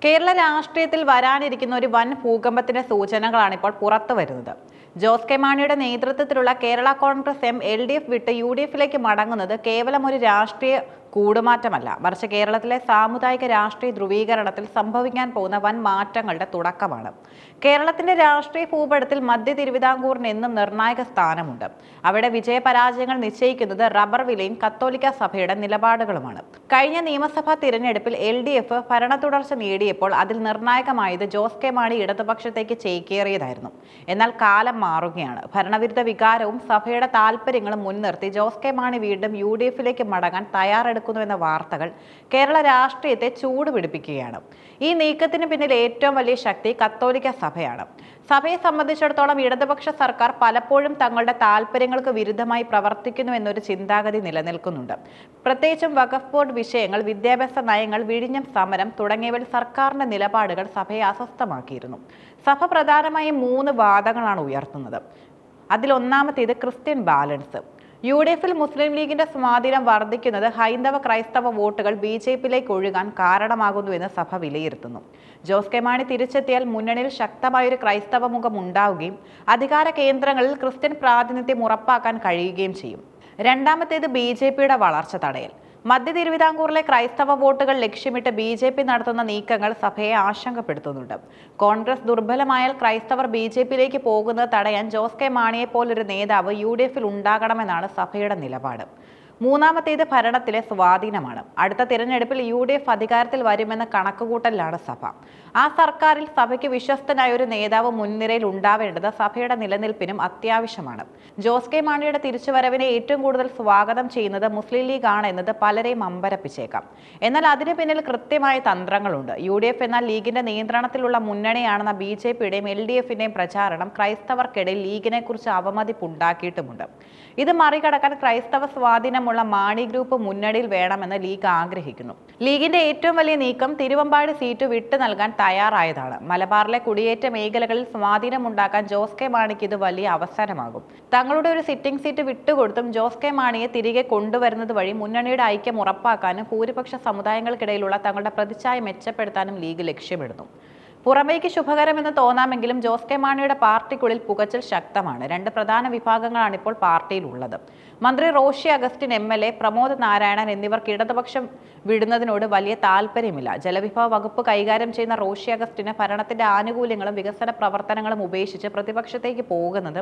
കേരള രാഷ്ട്രീയത്തിൽ വരാനിരിക്കുന്ന ഒരു വൻ ഭൂകമ്പത്തിന്റെ സൂചനകളാണ് ഇപ്പോൾ പുറത്തു വരുന്നത്. ജോസ് കെ മാണിയുടെ നേതൃത്വത്തിലുള്ള കേരള കോൺഗ്രസ് LDF വിട്ട് UDFിലേക്ക് മടങ്ങുന്നത് കേവലം ഒരു രാഷ്ട്രീയ കൂടുമാറ്റമല്ല, മറിച്ച് കേരളത്തിലെ സാമുദായിക രാഷ്ട്രീയ ധ്രുവീകരണത്തിൽ സംഭവിക്കാൻ പോകുന്ന വൻ മാറ്റങ്ങളുടെ തുടക്കമാണ്. കേരളത്തിന്റെ രാഷ്ട്രീയ ഭൂപടത്തിൽ മധ്യ തിരുവിതാംകൂറിന് എന്നും നിർണായക സ്ഥാനമുണ്ട്. അവിടെ വിജയപരാജയങ്ങൾ നിശ്ചയിക്കുന്നത് റബ്ബർ വിലയും കത്തോലിക്ക സഭയുടെ നിലപാടുകളുമാണ്. കഴിഞ്ഞ നിയമസഭാ തിരഞ്ഞെടുപ്പിൽ LDF ഭരണ തുടർച്ച നേടിയപ്പോൾ അതിൽ നിർണായകമായത് ജോസ് കെ മാണി ഇടതുപക്ഷത്തേക്ക് ചേക്കേറിയതായിരുന്നു. എന്നാൽ കാലം മാറുകയാണ്. ഭരണവിരുദ്ധ വികാരവും സഭയുടെ താല്പര്യങ്ങളും മുൻനിർത്തി ജോസ് കെ മാണി വീണ്ടും UDFിലേക്ക് മടങ്ങാൻ തയ്യാറെടുക്കുന്നുവെന്ന വാർത്തകൾ കേരള രാഷ്ട്രീയത്തെ ചൂടുപിടിപ്പിക്കുകയാണ്. ഈ നീക്കത്തിന് പിന്നിൽ ഏറ്റവും വലിയ ശക്തി കത്തോലിക്ക സഭയാണ്. സഭയെ സംബന്ധിച്ചിടത്തോളം ഇടതുപക്ഷ സർക്കാർ പലപ്പോഴും തങ്ങളുടെ താല്പര്യങ്ങൾക്ക് വിരുദ്ധമായി പ്രവർത്തിക്കുന്നു എന്നൊരു ചിന്താഗതി നിലനിൽക്കുന്നുണ്ട്. പ്രത്യേകിച്ചും വഖഫ് ബോർഡ് വിഷയങ്ങൾ, വിദ്യാഭ്യാസ നയങ്ങൾ, വിഴിഞ്ഞം സമരം തുടങ്ങിയവയിൽ സർക്കാരിന്റെ നിലപാടുകൾ സഭയെ അസ്വസ്ഥമാക്കിയിരുന്നു. സഭ പ്രധാനമായും 3 വാദങ്ങളാണ് ഉയർത്തുന്നത്. അതിലൊന്നാമത്തേത് ക്രിസ്ത്യൻ ബാലൻസ്. UDFിൽ മുസ്ലിം ലീഗിന്റെ സ്വാധീനം വർദ്ധിക്കുന്നത് ഹൈന്ദവ ക്രൈസ്തവ വോട്ടുകൾ BJPയിലേക്ക് ഒഴുകാൻ കാരണമാകുന്നുവെന്ന് സഭ വിലയിരുത്തുന്നു. ജോസ് കെ മാണി തിരിച്ചെത്തിയാൽ മുന്നണിയിൽ ശക്തമായൊരു ക്രൈസ്തവ മുഖം ഉണ്ടാവുകയും അധികാര കേന്ദ്രങ്ങളിൽ ക്രിസ്ത്യൻ പ്രാതിനിധ്യം ഉറപ്പാക്കാൻ കഴിയുകയും ചെയ്യും. രണ്ടാമത്തേത് BJPയുടെ വളർച്ച തടയൽ. മധ്യ തിരുവിതാംകൂറിലെ ക്രൈസ്തവ വോട്ടുകൾ ലക്ഷ്യമിട്ട് BJP നടത്തുന്ന നീക്കങ്ങൾ സഭയെ ആശങ്കപ്പെടുത്തുന്നുണ്ട്. കോൺഗ്രസ് ദുർബലമായാൽ ക്രൈസ്തവർ BJPയിലേക്ക് പോകുന്നത് തടയാൻ ജോസ് കെ മാണിയെ പോലൊരു നേതാവ് UDFിൽ ഉണ്ടാകണമെന്നാണ് സഭയുടെ നിലപാട്. മൂന്നാമത്തേത് ഭരണത്തിലെ സ്വാധീനമാണ്. അടുത്ത തിരഞ്ഞെടുപ്പിൽ UDF അധികാരത്തിൽ വരുമെന്ന കണക്കുകൂട്ടലിലാണ് സഭ. ആ സർക്കാരിൽ സഭയ്ക്ക് വിശ്വസ്തനായ ഒരു നേതാവ് മുൻനിരയിൽ ഉണ്ടാവേണ്ടത് സഭയുടെ നിലനിൽപ്പിനും അത്യാവശ്യമാണ്. ജോസ് കെ മാണിയുടെ തിരിച്ചുവരവിനെ ഏറ്റവും കൂടുതൽ സ്വാഗതം ചെയ്യുന്നത് മുസ്ലിം ലീഗ് ആണ് എന്നത് പലരെയും അമ്പരപ്പിച്ചേക്കാം. എന്നാൽ അതിന് പിന്നിൽ കൃത്യമായ തന്ത്രങ്ങളുണ്ട്. UDF എന്നാൽ ലീഗിന്റെ നിയന്ത്രണത്തിലുള്ള മുന്നണിയാണെന്ന BJPയുടെയും LDFന്റെയും പ്രചാരണം ക്രൈസ്തവർക്കിടയിൽ ലീഗിനെ കുറിച്ച് അവമതിപ്പുണ്ടാക്കിയിട്ടുമുണ്ട്. ഇത് മറികടക്കാൻ ക്രൈസ്തവ സ്വാധീനമുള്ള മാണി ഗ്രൂപ്പ് മുന്നണിയിൽ വേണമെന്ന് ലീഗ് ആഗ്രഹിക്കുന്നു. ലീഗിന്റെ ഏറ്റവും വലിയ നീക്കം തിരുവമ്പാടി സീറ്റ് വിട്ടു നൽകാൻ തയ്യാറായതാണ്. മലബാറിലെ കുടിയേറ്റ മേഖലകളിൽ സ്വാധീനമുണ്ടാക്കാൻ ജോസ് കെ മാണിക്ക് ഇത് വലിയ അവസരമാകും. തങ്ങളുടെ ഒരു സിറ്റിംഗ് സീറ്റ് വിട്ടുകൊടുത്തും ജോസ് കെ മാണിയെ തിരികെ കൊണ്ടുവരുന്നത് വഴി മുന്നണിയുടെ ഐക്യം ഉറപ്പാക്കാനും ഭൂരിപക്ഷ സമുദായങ്ങൾക്കിടയിലുള്ള തങ്ങളുടെ പ്രതിച്ഛായ മെച്ചപ്പെടുത്താനും ലീഗ് ലക്ഷ്യമിടുന്നു. പുറമേക്ക് ശുഭകരമെന്ന് തോന്നാമെങ്കിലും ജോസ് കെ മാണിയുടെ പാർട്ടിക്കുള്ളിൽ പുകച്ചിൽ ശക്തമാണ്. 2 പ്രധാന വിഭാഗങ്ങളാണ് ഇപ്പോൾ പാർട്ടിയിലുള്ളത്. മന്ത്രി റോഷി അഗസ്റ്റിൻ MLA, പ്രമോദ് നാരായണൻ എന്നിവർക്ക് ഇടതുപക്ഷം വിടുന്നതിനോട് വലിയ താല്പര്യമില്ല. ജലവിഭവ വകുപ്പ് കൈകാര്യം ചെയ്യുന്ന റോഷി അഗസ്റ്റിന് ഭരണത്തിന്റെ ആനുകൂല്യങ്ങളും വികസന പ്രവർത്തനങ്ങളും ഉപേക്ഷിച്ച് പ്രതിപക്ഷത്തേക്ക് പോകുന്നത്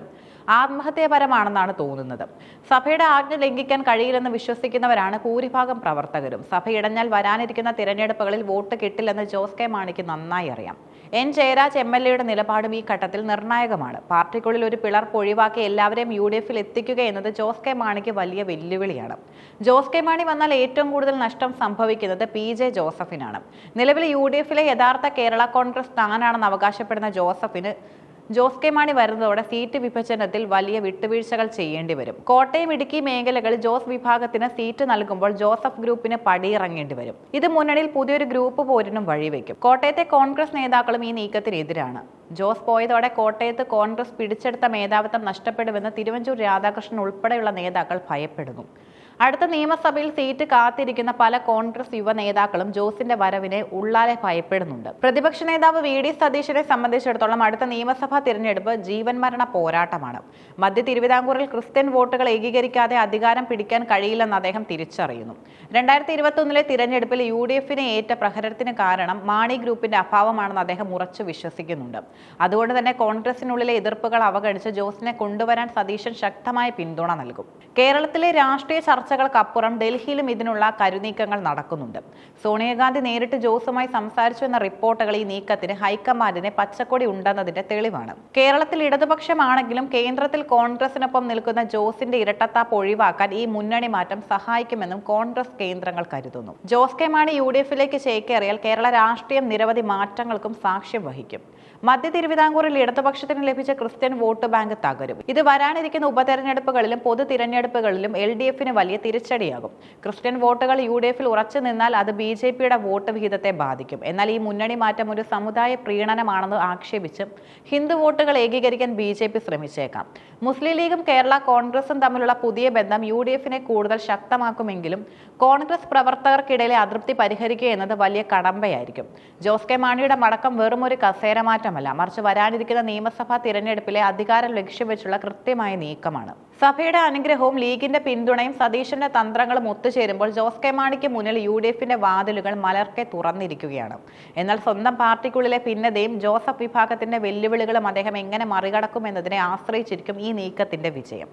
ആത്മഹത്യാപരമാണെന്നാണ് തോന്നുന്നത്. സഭയുടെ ആജ്ഞ ലംഘിക്കാൻ കഴിയില്ലെന്ന് വിശ്വസിക്കുന്നവരാണ് ഭൂരിഭാഗം പ്രവർത്തകരും. സഭ ഇടഞ്ഞാൽ വരാനിരിക്കുന്ന തിരഞ്ഞെടുപ്പുകളിൽ വോട്ട് കിട്ടില്ലെന്ന് ജോസ് കെ മാണിക്ക് നന്നായി അറിയാം. N. ജയരാജ് MLAയുടെ നിലപാടും ഈ ഘട്ടത്തിൽ നിർണായകമാണ്. പാർട്ടിക്കുള്ളിൽ ഒരു പിളർപ്പ് ഒഴിവാക്കി എല്ലാവരെയും UDFിൽ എത്തിക്കുക എന്നത് ജോസ് കെ മാണിക്ക് വലിയ വെല്ലുവിളിയാണ്. ജോസ് കെ മാണി വന്നാൽ ഏറ്റവും കൂടുതൽ നഷ്ടം സംഭവിക്കുന്നത് PJ ജോസഫിനാണ്. നിലവിൽ UDFിലെ യഥാർത്ഥ കേരള കോൺഗ്രസ് താനാണെന്ന് അവകാശപ്പെടുന്ന ജോസ് കെ മാണി വരുന്നതോടെ സീറ്റ് വിഭജനത്തിൽ വലിയ വിട്ടുവീഴ്ചകൾ ചെയ്യേണ്ടി വരും. കോട്ടയം, ഇടുക്കി മേഖലകളിൽ ജോസ് വിഭാഗത്തിന് സീറ്റ് നൽകുമ്പോൾ ജോസഫ് ഗ്രൂപ്പിന് പടിയിറങ്ങേണ്ടി വരും. ഇത് മുന്നണിയിൽ പുതിയൊരു ഗ്രൂപ്പ് പോരിനും വഴിവെക്കും. കോട്ടയത്തെ കോൺഗ്രസ് നേതാക്കളും ഈ നീക്കത്തിനെതിരാണ്. ജോസ് പോയതോടെ കോട്ടയത്ത് കോൺഗ്രസ് പിടിച്ചെടുത്ത മേധാവിത്വം നഷ്ടപ്പെടുമെന്ന് തിരുവഞ്ചൂർ രാധാകൃഷ്ണൻ ഉൾപ്പെടെയുള്ള നേതാക്കൾ ഭയപ്പെടുന്നു. അടുത്ത നിയമസഭയിൽ സീറ്റ് കാത്തിരിക്കുന്ന പല കോൺഗ്രസ് യുവ നേതാക്കളും ജോസിന്റെ വരവിനെ ഉള്ളാലെ ഭയപ്പെടുന്നുണ്ട്. പ്രതിപക്ഷ നേതാവ് VD സതീശനെ സംബന്ധിച്ചിടത്തോളം അടുത്ത നിയമസഭാ തിരഞ്ഞെടുപ്പ് ജീവൻ മരണ പോരാട്ടമാണ്. മധ്യ തിരുവിതാംകൂറിൽ ക്രിസ്ത്യൻ വോട്ടുകൾ ഏകീകരിക്കാതെ അധികാരം പിടിക്കാൻ കഴിയില്ലെന്ന് അദ്ദേഹം തിരിച്ചറിയുന്നു. 2021 തിരഞ്ഞെടുപ്പിൽ UDFിനെ ഏറ്റ പ്രഹരത്തിന് കാരണം മാണി ഗ്രൂപ്പിന്റെ അഭാവമാണെന്ന് അദ്ദേഹം ഉറച്ചു വിശ്വസിക്കുന്നുണ്ട്. അതുകൊണ്ട് തന്നെ കോൺഗ്രസിനുള്ളിലെ എതിർപ്പുകൾ അവഗണിച്ച് ജോസിനെ കൊണ്ടുവരാൻ സതീശൻ ശക്തമായ പിന്തുണ നൽകും. കേരളത്തിലെ രാഷ്ട്രീയ ചർച്ചകൾക്കപ്പുറം ഡൽഹിയിലും ഇതിനുള്ള കരുനീക്കങ്ങൾ നടക്കുന്നുണ്ട്. സോണിയാഗാന്ധി നേരിട്ട് ജോസുമായി സംസാരിച്ചു എന്ന റിപ്പോർട്ടുകൾ ഈ നീക്കത്തിന് ഹൈക്കമാൻഡിനെ പച്ചക്കൊടി ഉണ്ടെന്നതിന്റെ തെളിവാണ്. കേരളത്തിൽ ഇടതുപക്ഷമാണെങ്കിലും കേന്ദ്രത്തിൽ കോൺഗ്രസിനൊപ്പം നിൽക്കുന്ന ജോസിന്റെ ഇരട്ടത്താപ്പ് ഒഴിവാക്കാൻ ഈ മുന്നണി മാറ്റം സഹായിക്കുമെന്നും കോൺഗ്രസ് കേന്ദ്രങ്ങൾ കരുതുന്നു. ജോസ് കെ മാണി UDFിലേക്ക് ചേക്കേറിയാൽ കേരള രാഷ്ട്രീയം നിരവധി മാറ്റങ്ങൾക്കും സാക്ഷ്യം വഹിക്കും. മധ്യ തിരുവിതാംകൂറിൽ ഇടതുപക്ഷത്തിന് ലഭിച്ച ക്രിസ്ത്യൻ വോട്ട് ബാങ്ക് തകരും. ഇത് വരാനിരിക്കുന്ന ഉപതെരഞ്ഞെടുപ്പുകളിലും പൊതു തിരഞ്ഞെടുപ്പുകളിലും LDFന് വലിയ വലിയ തിരിച്ചടിയാകും. ക്രിസ്ത്യൻ വോട്ടുകൾ UDF-ൽ ഉറച്ചു നിന്നാൽ അത് BJP-യുടെ വോട്ട് വിഹിതത്തെ ബാധിക്കും. എന്നാൽ ഈ മുന്നണി മാറ്റം ഒരു സമുദായ പ്രീണനമാണെന്ന് ആക്ഷേപിച്ച് ഹിന്ദു വോട്ടുകൾ ഏകീകരിക്കാൻ BJP ശ്രമിച്ചേക്കാം. മുസ്ലിം ലീഗും കേരള കോൺഗ്രസും തമ്മിലുള്ള പുതിയ ബന്ധം UDF-നെ കൂടുതൽ ശക്തമാക്കുമെങ്കിലും കോൺഗ്രസ് പ്രവർത്തകർക്കിടയിലെ അതൃപ്തി പരിഹരിക്കുക എന്നത് വലിയ കടമ്പയായിരിക്കും. ജോസ് കെ മാണിയുടെ മടക്കം വെറുമൊരു കസേര മാറ്റമല്ല, മറിച്ച് വരാനിരിക്കുന്ന നിയമസഭാ തിരഞ്ഞെടുപ്പിലെ അധികാരം ലക്ഷ്യം വെച്ചുള്ള കൃത്യമായ നീക്കമാണ്. സഭയുടെ അനുഗ്രഹവും ലീഗിന്റെ പിന്തുണയും സതീശന്റെ തന്ത്രങ്ങളും ഒത്തുചേരുമ്പോൾ ജോസ് കെ മാണിക്ക് മുന്നിൽ UDF-ന്റെ വാതിലുകൾ മലർക്കെ തുറന്നിരിക്കുകയാണ്. എന്നാൽ സ്വന്തം പാർട്ടിക്കുള്ളിലെ ഭിന്നതയും ജോസഫ് വിഭാഗത്തിന്റെ വെല്ലുവിളികളും അദ്ദേഹം എങ്ങനെ മറികടക്കുമെന്നതിനെ ആശ്രയിച്ചിരിക്കും ഈ നീക്കത്തിന്റെ വിജയം.